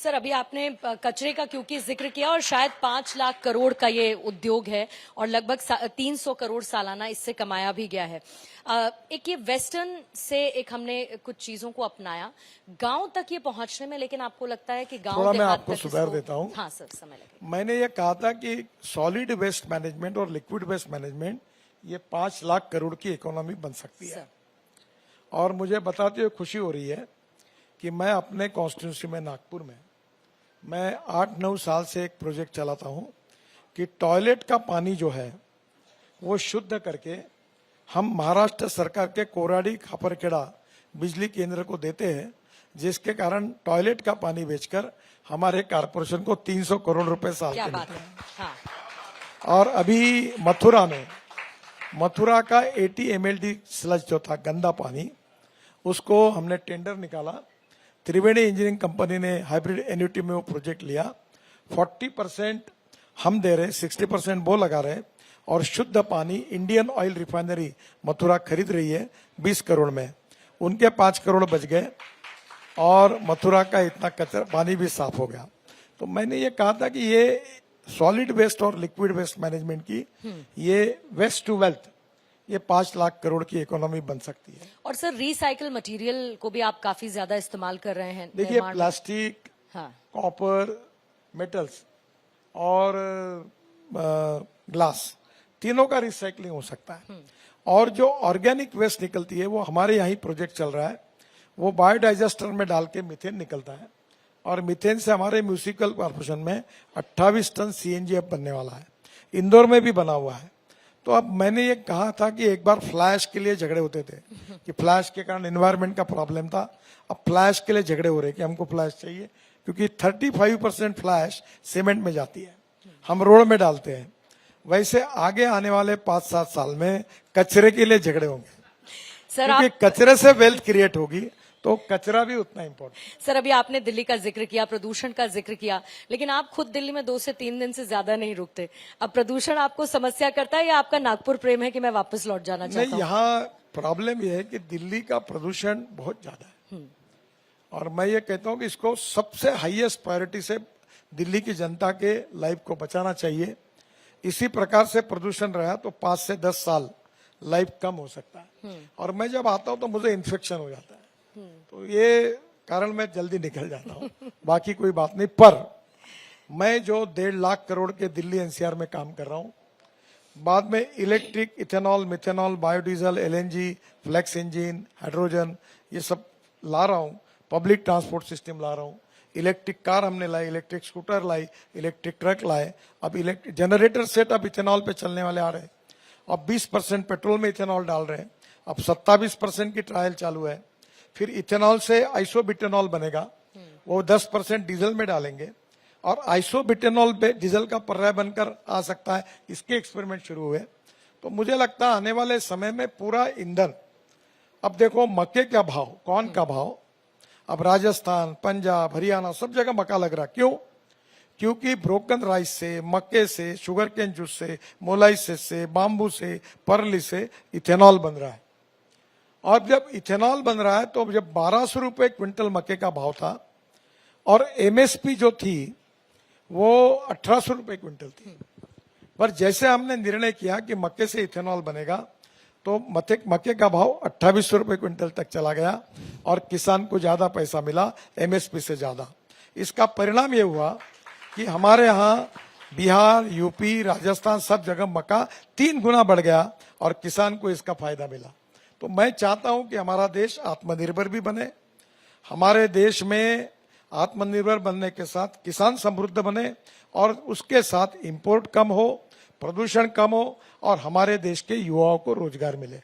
Sir, अभी आपने कचरे का क्योंकि जिक्र किया और शायद 5 लाख करोड़ का ये उद्योग है और लगभग 300 करोड़ सालाना इससे कमाया भी गया है। एक ये वेस्टर्न से एक हमने कुछ चीजों को अपनाया गांव तक ये पहुंचने में, लेकिन आपको लगता है कि गांव थोड़ा के मैं हाथ आपको तक सुधार देता हूं। हाँ सर, समय लगेगा। मैंने ये कहा था कि सॉलिड वेस्ट मैनेजमेंट और लिक्विड वेस्ट मैनेजमेंट ये 5 लाख करोड़ की इकोनॉमी बन सकती है। और मुझे बताते हुए खुशी हो रही है कि मैं अपने कॉन्स्टिट्यूंसी में नागपुर में मैं 8-9 साल से एक प्रोजेक्ट चलाता हूं कि टॉयलेट का पानी जो है वो शुद्ध करके हम महाराष्ट्र सरकार के कोराडी खापरखेड़ा बिजली केंद्र को देते हैं, जिसके कारण टॉयलेट का पानी बेचकर हमारे कारपोरेशन को 300 करोड़ रुपए साल के मिलते हैं। हाँ। और अभी मथुरा का 80 MLD स्लज जो था गंदा पानी, उसको हमने टेंडर निकाला। त्रिवेणी इंजीनियरिंग कंपनी ने हाइब्रिड एन्युटी में वो प्रोजेक्ट लिया। 40% हम दे रहे, 60% वो लगा रहे, और शुद्ध पानी इंडियन ऑयल रिफाइनरी मथुरा खरीद रही है 20 करोड़ में। उनके 5 करोड़ बच गए और मथुरा का इतना कचरा पानी भी साफ हो गया। तो मैंने ये कहा था कि ये सॉलिड वेस्ट और लिक्विड वेस्ट मैनेजमेंट की ये वेस्ट टू वेल्थ ये 5 लाख करोड़ की इकोनॉमी बन सकती है। और सर, रिसाइकल मटेरियल को भी आप काफी ज्यादा इस्तेमाल कर रहे हैं। देखिए, प्लास्टिक, कॉपर, मेटल्स और ग्लास, तीनों का रिसाइकलिंग हो सकता है। और जो ऑर्गेनिक वेस्ट निकलती है वो हमारे यहाँ ही प्रोजेक्ट चल रहा है, वो बायोडाइजेस्टर में डाल के मीथेन निकलता है और मीथेन से हमारे म्यूनिसिपल कॉर्पोरेशन में 28 टन CNG अब बनने वाला है। इंदौर में भी बना हुआ है। तो अब मैंने ये कहा था कि एक बार फ्लैश के लिए झगड़े होते थे कि फ्लैश के कारण एनवायरनमेंट का प्रॉब्लम था। अब फ्लैश के लिए झगड़े हो रहे कि हमको फ्लैश चाहिए, क्योंकि 35% फ्लैश सीमेंट में जाती है, हम रोड में डालते हैं। वैसे आगे आने वाले 5-7 साल में कचरे के लिए झगड़े होंगे सर, क्योंकि कचरे से वेल्थ क्रिएट होगी, तो कचरा भी उतना इम्पोर्टेंट। सर, अभी आपने दिल्ली का जिक्र किया, प्रदूषण का जिक्र किया, लेकिन आप खुद दिल्ली में 2 से 3 दिन से ज्यादा नहीं रुकते। अब प्रदूषण आपको समस्या करता है या आपका नागपुर प्रेम है कि मैं वापस लौट जाना चाहता हूं? यहाँ प्रॉब्लम यह है कि दिल्ली का प्रदूषण बहुत ज्यादा है और मैं ये कहता हूँ कि इसको सबसे हाईएस्ट प्रायोरिटी से दिल्ली की जनता के लाइफ को बचाना चाहिए। इसी प्रकार से प्रदूषण रहा तो 5 से 10 साल लाइफ कम हो सकता है। और मैं जब आता हूँ तो मुझे इन्फेक्शन हो जाता है, तो ये कारण मैं जल्दी निकल जाता हूँ, बाकी कोई बात नहीं। पर मैं जो 1.5 लाख करोड़ के दिल्ली NCR में काम कर रहा हूँ, बाद में electric, ethanol, methanol, biodiesel, LNG, flex engine, hydrogen, ये सब ला रहा हूँ। पब्लिक ट्रांसपोर्ट सिस्टम ला रहा हूँ। इलेक्ट्रिक कार हमने लाई, इलेक्ट्रिक स्कूटर लाई, इलेक्ट्रिक ट्रक लाए। अब इलेक्ट्रिक जनरेटर सेट अब इथेनॉल पे चलने वाले आ रहे हैं। अब 20% पेट्रोल में इथेनॉल डाल रहे हैं। अब 27% की ट्रायल चालू है। फिर इथेनॉल से आइसोब्यूटेनॉल बनेगा, वो 10% डीजल में डालेंगे और आइसोब्यूटेनॉल पे डीजल का पर्याय बनकर आ सकता है। इसके एक्सपेरिमेंट शुरू हुए। तो मुझे लगता है आने वाले समय में पूरा ईंधन, अब देखो मक्के का भाव, कॉर्न का भाव, अब राजस्थान, पंजाब, हरियाणा सब जगह मक्का लग रहा। क्यों? क्योंकि ब्रोकन राइस से, मक्के से, शुगर केन जूस से, मोलाइसिस से, बाम्बू से, पर्ली से इथेनॉल बन रहा है। और जब इथेनॉल बन रहा है तो जब 1200 रुपए क्विंटल मक्के का भाव था और MSP जो थी वो 1800 रुपए क्विंटल थी, पर जैसे हमने निर्णय किया कि मक्के से इथेनॉल बनेगा तो मक्के का भाव 2800 रुपए क्विंटल तक चला गया और किसान को ज्यादा पैसा मिला MSP से ज्यादा। इसका परिणाम ये हुआ कि हमारे यहाँ बिहार, UP, राजस्थान सब जगह मक्का 3 गुना बढ़ गया और किसान को इसका फायदा मिला। तो मैं चाहता हूं कि हमारा देश आत्मनिर्भर भी बने, हमारे देश में आत्मनिर्भर बनने के साथ किसान समृद्ध बने और उसके साथ इंपोर्ट कम हो, प्रदूषण कम हो और हमारे देश के युवाओं को रोजगार मिले।